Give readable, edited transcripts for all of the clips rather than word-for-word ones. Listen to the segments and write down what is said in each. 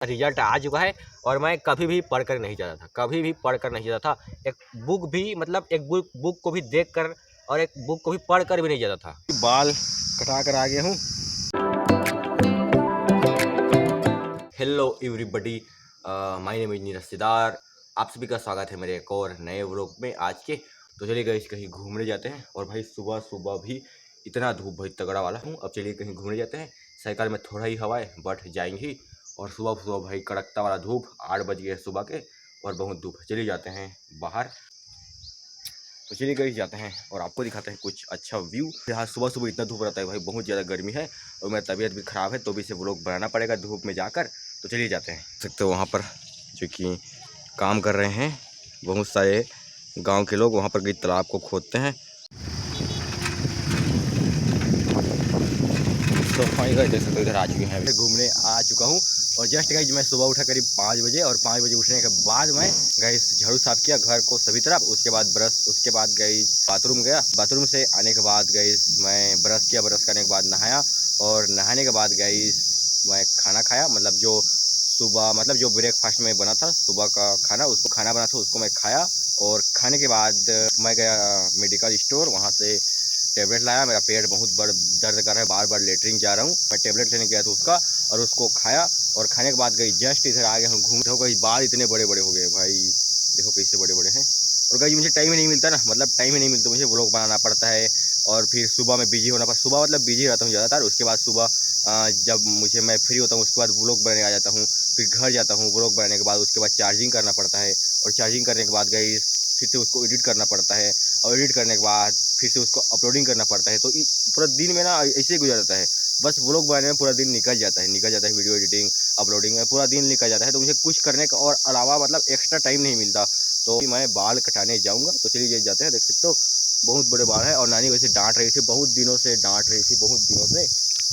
Result आ चुका है और मैं कभी भी पढ़कर नहीं जाता था, कभी भी पढ़कर नहीं जाता था। एक बुक भी मतलब एक बुक को भी देखकर और एक बुक को भी पढ़कर भी नहीं जाता था। बाल कटा कर आ गया हूँ। Hello everybody, my name is Neeraj Sidar. आप सभी का स्वागत है मेरे एक और नए व्लॉग में आज के। तो चलिए गाइस कहीं घूमने जाते हैं। और भाई सुबह सुबह भी इतना धूप भाई तगड़ा वाला हूँ। अब चलिए कहीं घूमने जाते हैं। साइकिल में थोड़ा ही हवा है बट जाएंगी। और सुबह सुबह भाई कड़कता वाला धूप, 8 बज गए सुबह के और बहुत धूप। चलिए जाते हैं बाहर। तो चलिए कहीं जाते हैं और आपको दिखाते हैं कुछ अच्छा व्यू। यहाँ सुबह सुबह इतना धूप रहता है भाई, बहुत ज़्यादा गर्मी है और मेरी तबीयत भी ख़राब है, तो भी इसे व्लॉग बनाना पड़ेगा धूप में जाकर। तो चलिए जाते हैं। सकते हो वहाँ पर जो कि काम कर रहे हैं बहुत सारे गांव के लोग, वहाँ पर कई तालाब को खोदते हैं। तो फाइनली गाइस देख सकते हो इधर आ चुके हैं, घूमने आ चुका हूँ। और जस्ट गाइस मैं सुबह उठा करीब 5 बजे और 5 बजे उठने के बाद मैं गाइस झाड़ू साफ किया घर को सभी तरफ। उसके बाद ब्रश, उसके बाद गाइस बाथरूम गया। बाथरूम से आने के बाद गाइस मैं ब्रश किया, ब्रश करने के बाद नहाया और नहाने के बाद गाइस मैं खाना खाया। मतलब जो सुबह मतलब जो ब्रेकफास्ट में बना था सुबह का खाना, उसको खाना बना था उसको मैं खाया। और खाने के बाद मैं गया मेडिकल स्टोर, वहाँ से टेबलेट लाया। मेरा पेट बहुत बड़ दर्द कर रहा है, बार बार लेटरिन जा रहा हूँ। मैं टेबलेट लेने गया था उसका और उसको खाया। और खाने के बाद गई जस्ट इधर आ गया हूँ घूम। देखो गई बाल इतने बड़े बड़े हो गए भाई, देखो कैसे बड़े बड़े हैं। और गई मुझे टाइम ही नहीं मिलता ना, मतलब टाइम ही नहीं मिलता, मुझे व्लॉग बनाना पड़ता है। और फिर सुबह में बिजी होना पड़ता, सुबह मतलब बिजी रहता हूँ ज़्यादातर। उसके बाद सुबह जब मैं फ्री होता हूँ उसके बाद व्लॉग बनाने आ जाता हूँ। फिर घर जाता हूँ व्लॉग बनाने के बाद, उसके बाद चार्जिंग करना पड़ता है। और चार्जिंग करने के बाद गई फिर से उसको एडिट करना पड़ता है। और एडिट करने के बाद फिर से उसको अपलोडिंग करना पड़ता है। तो पूरा दिन में ना ऐसे ही गुजर जाता है, बस व्लॉग बनाने में पूरा दिन निकल जाता है। वीडियो एडिटिंग अपलोडिंग में पूरा दिन निकल जाता है। तो मुझे कुछ करने का और अलावा मतलब एक्स्ट्रा टाइम नहीं मिलता। तो मैं बाल कटाने जाऊँगा। तो चलिए ये जाते हैं। देख सकते हो बहुत बड़े बाल है। और नानी वैसे डांट रही थी, बहुत दिनों से डांट रही थी, बहुत दिनों से।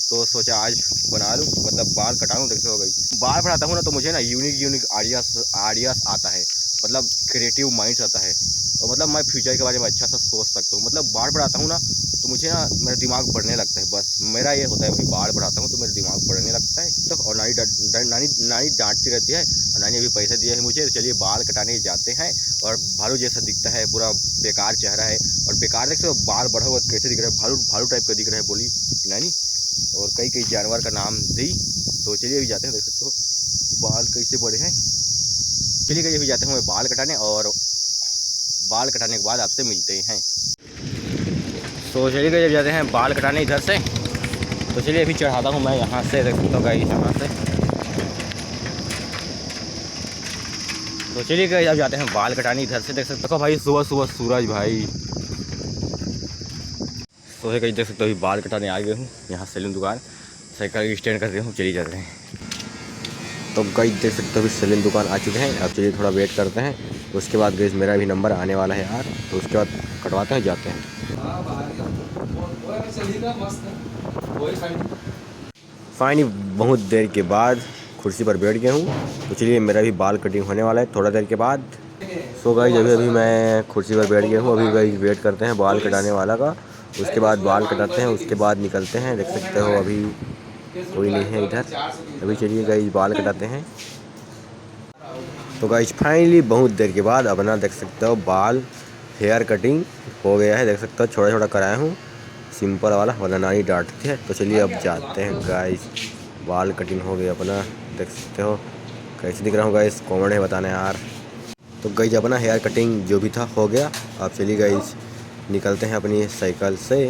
तो सोचा आज बना लूँ, मतलब बाल कटाऊँ। देखते हो गई बाल बढ़ाता हूँ ना तो मुझे ना यूनिक आइडियाज आता है, मतलब क्रिएटिव माइंड्स आता है। और मतलब मैं फ्यूचर के बारे में अच्छा सा सोच सकता हूँ। मतलब बाल बढ़ाता हूँ ना तो मुझे ना मेरा दिमाग बढ़ने लगता है, बस मेरा ये होता है भाई बाल बढ़ाता हूँ तो मेरा दिमाग बढ़ने लगता है। तो और नानी डांटती रहती है। और नानी अभी पैसे दिए है मुझे। तो चलिए बाल कटाने जाते हैं। और भालू जैसा दिखता है, पूरा बेकार चेहरा है। और बेकार देख सकते हो बाल बढ़ा हुआ कैसे दिख रहा है, भालू टाइप का दिख रहा है बोली नानी। और कई कई जानवर का नाम दी। तो चलिए अभी जाते हैं। देख सकते हो बाल कैसे बड़े हैं। चलिए कहीं अभी जाते हैं बाल कटाने। और बाल कटाने के बाद आपसे मिलते हैं। तो चलिए जब जाते हैं बाल कटाने इधर से। तो चलिए अभी चढ़ाता हूँ मैं यहाँ से, देख सकता हूँ गाइस यहाँ से। तो चलिए अब जाते हैं बाल कटाने इधर से। देख सकते हो भाई सुबह सुबह सूरज भाई। तो कहीं देख सकते हो अभी बाल कटाने आ गए हूँ यहाँ सैलून दुकान। साइकिल स्टैंड कर दिया हूँ, चलिए जाते हैं। तो गाइस देख सकते हो अभी सैलून दुकान आ चुके हैं। अब चलिए थोड़ा वेट करते हैं। उसके बाद गाइस मेरा भी नंबर आने वाला है यार, तो उसके बाद कटवाते हैं, जाते हैं। फाइनली बहुत देर के बाद कुर्सी पर बैठ गया हूँ। तो चलिए मेरा भी बाल कटिंग होने वाला है थोड़ा देर के बाद। सो गाइस अभी मैं कुर्सी पर बैठ गया हूँ। अभी गाइस वेट करते हैं बाल कटाने वाला का। उसके बाद बाल कटाते हैं, उसके बाद निकलते हैं। देख सकते हो अभी कोई नहीं है इधर। अभी चलिए गाइस बाल कटाते हैं। तो गाइस फाइनली बहुत देर के बाद अपना देख सकते हो बाल हेयर कटिंग हो गया है। देख सकते हो छोटा छोटा कराया हूँ, सिंपल वाला, वरना नानी डांटती है। तो चलिए अब जाते हैं गाइस, बाल कटिंग हो गया अपना। देख सकते हो कैसे दिख रहा हूँ गाइस, कमेंट में बताना यार। तो गाइस अपना हेयर कटिंग जो भी था हो गया। अब चलिए गाइस निकलते हैं अपनी साइकिल से।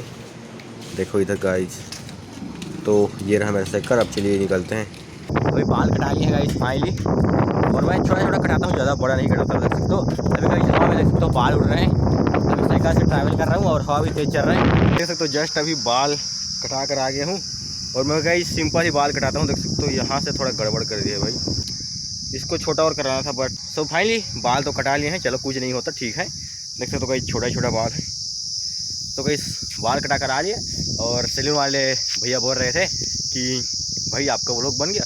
देखो इधर गाइस, तो ये रहा मेरा साइकिल। अब चलिए निकलते हैं। अभी बाल कटा लिए हैं गाइस फाइनली। और मैं छोटा छोटा कटाता हूँ, ज़्यादा बड़ा नहीं कटाता। देख सकते हो अभी गाइस हवा में देख सकते हो बाल उड़ रहे हैं। अभी साइकिल से ट्रैवल कर रहा हूँ और हवा भी तेज़ चल रहा है। देख सकते हो जस्ट अभी बाल कटा कर आ गया हूँ। और मैं गाइस सिंपल ही बाल कटाता हूँ। देख सकते हो यहाँ से थोड़ा गड़बड़ कर दिया भाई, इसको छोटा और कराना था। बट सो फाइनली बाल तो कटा लिए हैं, चलो कुछ नहीं होता, ठीक है। देख सकते हो गाइस छोटा छोटा बाल है। तो गाइस बाल कटा कर आ लिए। और सैलून वाले भैया बोल रहे थे कि भाई आपका व्लॉग बन गया।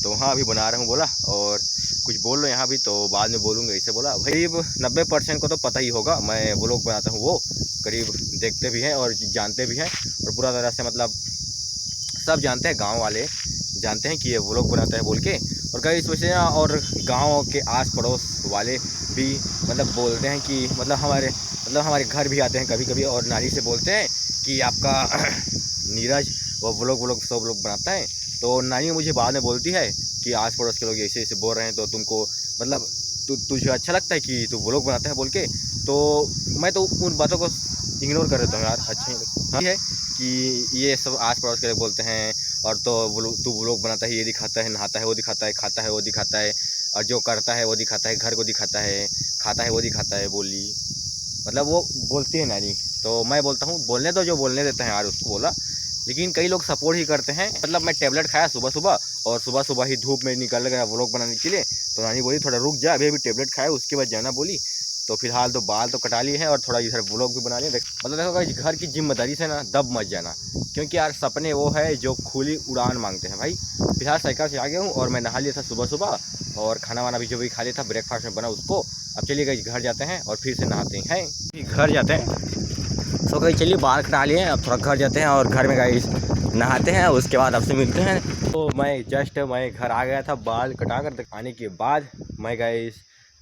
तो हाँ अभी बना रहा हूँ बोला। और कुछ बोल लो यहाँ भी, तो बाद में बोलूँगा ऐसे बोला। करीब 90% को तो पता ही होगा मैं व्लॉग बनाता हूँ, वो करीब देखते भी हैं और जानते भी हैं। और पूरा तरह से मतलब सब जानते हैं, गांव वाले जानते हैं कि ये व्लॉग बनाता है बोल के। और गाइस वैसे ना और गांव के आस पड़ोस वाले भी मतलब बोलते हैं कि मतलब हमारे घर भी आते हैं कभी कभी और नानी से बोलते हैं कि आपका नीरज वो व्लॉग सब लोग बनाता है। तो नानी मुझे बाद में बोलती है कि आस पड़ोस के लोग ऐसे ऐसे बोल रहे हैं तो तुमको मतलब तुझे अच्छा लगता है कि तू व्लॉग बनाता है बोल के। तो मैं तो उन बातों को इग्नोर कर देता हूँ यार, अच्छे ही है कि ये सब आस पड़ोस के लोग बोलते हैं और तो तू व्लॉग बनाता है, ये दिखाता है, नहाता है वो दिखाता है, खाता है वो दिखाता है, और जो करता है वो दिखाता है, घर को दिखाता है, खाता है वो दिखाता है, बोली मतलब वो बोलती है नानी। तो मैं बोलता हूँ बोलने दो, जो बोलने देते हैं यार उसको बोला। लेकिन कई लोग सपोर्ट ही करते हैं। मतलब मैं टेबलेट खाया सुबह सुबह और सुबह सुबह ही धूप में निकल गया व्लॉग बनाने के लिए। तो नानी बोली थोड़ा रुक जा, अभी टेबलेट खाया उसके बाद जाना बोली। तो फिलहाल तो बाल तो कटा लिए हैं और थोड़ा इधर व्लॉग भी बना लिए। मतलब देखो भाई घर की जिम्मेदारी से ना दब मत जाना, क्योंकि यार सपने वो है जो खुली उड़ान मांगते हैं भाई। फिलहाल साइकिल से आ गया हूँ और मैं नहा लिया था सुबह सुबह और खाना वाना भी जो भी खा लिया था, ब्रेकफास्ट में बना उसको। अब चलिए गई घर जाते हैं और फिर से नहाते हैं, घर जाते हैं। सो गई चलिए बाल कटा लिए, अब थोड़ा घर जाते हैं और घर में गई नहाते हैं, उसके बाद आपसे मिलते हैं। तो मैं घर आ गया था बाल कटा कर आने के बाद मैं गई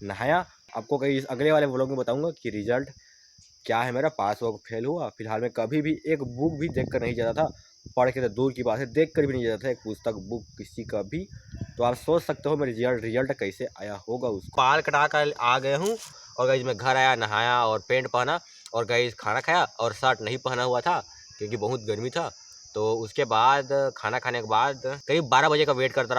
नहाया। आपको कहीं अगले वाले व्लॉग में बताऊंगा कि रिजल्ट क्या है मेरा, पास हुआ फेल हुआ। फिलहाल मैं कभी भी एक बुक भी देख कर नहीं जाता था, पढ़ के तो दूर की बात है, देख कर भी नहीं जाता था एक पुस्तक बुक किसी का भी। तो आप सोच सकते हो मेरा रिजल्ट कैसे आया होगा। उसको बाल कटा कर आ गया हूँ और गई मैं घर आया, नहाया और पैंट पहना और गई खाना खाया और शर्ट नहीं पहना हुआ था क्योंकि बहुत गर्मी था। तो उसके बाद खाना खाने के बाद करीब 12 बजे का वेट करता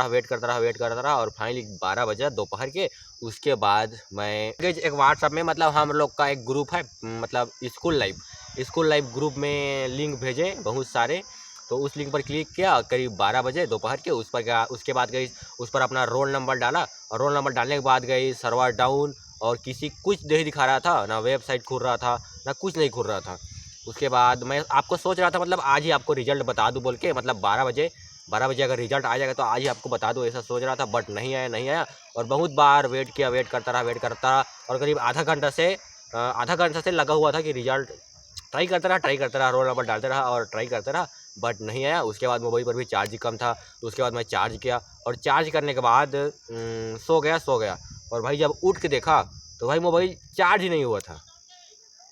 रहा और फाइनली 12 बजे दोपहर के। उसके बाद मैं एक व्हाट्सएप में मतलब हम लोग का एक ग्रुप है, मतलब स्कूल लाइफ ग्रुप में लिंक भेजे बहुत सारे। तो उस लिंक पर क्लिक किया करीब 12 बजे दोपहर के। उस पर गया, उसके बाद गई उस पर अपना रोल नंबर डाला और रोल नंबर डालने के बाद गई सर्वर डाउन और किसी कुछ नहीं दिखा रहा था, ना वेबसाइट खुल रहा था ना कुछ नहीं खुल रहा था। उसके बाद मैं आपको सोच रहा था मतलब आज ही आपको रिजल्ट बता दूं बोल के, मतलब 12 बजे अगर रिजल्ट आ जाएगा तो आज ही आपको बता दूं ऐसा सोच रहा था, बट नहीं आया। और बहुत बार वेट किया, वेट करता रहा और करीब आधा घंटा से लगा हुआ था कि रिजल्ट ट्राई करता रहा, रोल नंबर डालते रहा और ट्राई करता रहा, बट नहीं आया। उसके बाद मोबाइल पर भी चार्ज ही कम था, तो उसके बाद मैं चार्ज किया और चार्ज करने के बाद सो गया और भाई जब उठ के देखा तो भाई मोबाइल चार्ज ही नहीं हुआ था।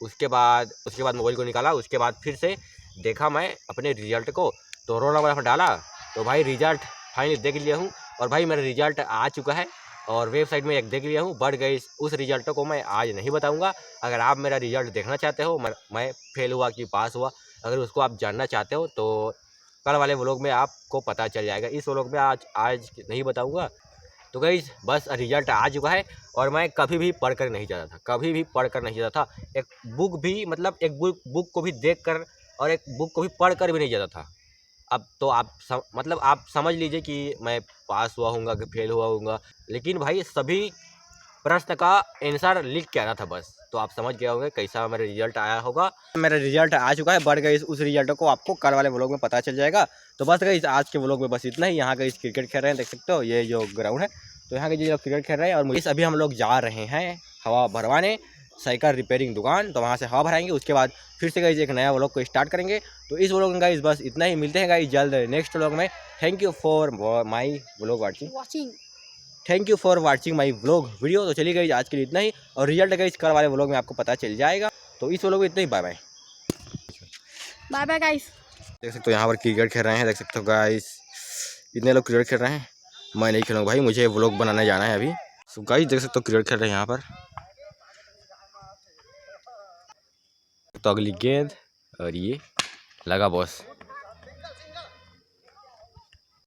उसके बाद मोबाइल को निकाला, उसके बाद फिर से देखा मैं अपने रिजल्ट को, तो रोल नंबर डाला तो भाई रिजल्ट फाइनली देख लिया हूँ और भाई मेरा रिजल्ट आ चुका है और वेबसाइट में एक देख लिया हूँ। बढ़ गई उस रिजल्ट को मैं आज नहीं बताऊँगा। अगर आप मेरा रिजल्ट देखना चाहते हो, मैं फेल हुआ कि पास हुआ, अगर उसको आप जानना चाहते हो तो कल वाले व्लॉग में आपको पता चल जाएगा। इस व्लॉग में आज नहीं बताऊँगा। तो गाइस बस रिजल्ट आ चुका है और मैं कभी भी पढ़ कर नहीं जाता था, एक बुक भी मतलब एक बुक को भी देख कर और एक बुक को भी पढ़ कर भी नहीं जाता था। अब तो आप समझ लीजिए कि मैं पास हुआ हूँगा कि फेल हुआ हूँगा, लेकिन भाई सभी प्रश्न का आंसर लिख के आना था बस। तो आप समझ गए होंगे कैसा मेरा रिजल्ट आया होगा। मेरा रिजल्ट आ चुका है, बढ़ गई उस रिजल्ट को आपको कल वाले व्लॉग में पता चल जाएगा। तो बस गई आज के व्लॉग में बस इतना ही। यहाँ गई क्रिकेट खेल रहे हैं, देख सकते हो ये जो ग्राउंड है, तो यहाँ के जो क्रिकेट खेल रहे हैं। और मुझे अभी हम लोग जा रहे हैं हवा भरवाने, साइकिल रिपेयरिंग दुकान, तो वहाँ से हवा भराएंगे। उसके बाद फिर से गई एक नया व्लॉग को स्टार्ट करेंगे। तो इस व्लॉग में गाइस बस इतना ही, मिलते हैं गाइस जल्द नेक्स्ट व्लॉग में। Thank you for my vlog watching, thank you for watching my vlog video. तो चलिए गाइस आज के लिए इतना ही और रिजल्ट गाइस कल वाले व्लॉग में आपको पता चल जाएगा। तो इस व्लॉग में इतना ही, बाय बाय गाइस। देख सकते हो यहाँ पर क्रिकेट खेल रहे हैं, देख सकते हो गाइस इतने लोग क्रिकेट खेल रहे हैं। मैं नहीं खेलूँगा भाई, मुझे व्लॉग बनाने जाना है अभी। सो गाइस देख सकते हो क्रिकेट खेल रहे हैं यहाँ पर, तो अगली गेंद और ये लगा बॉस।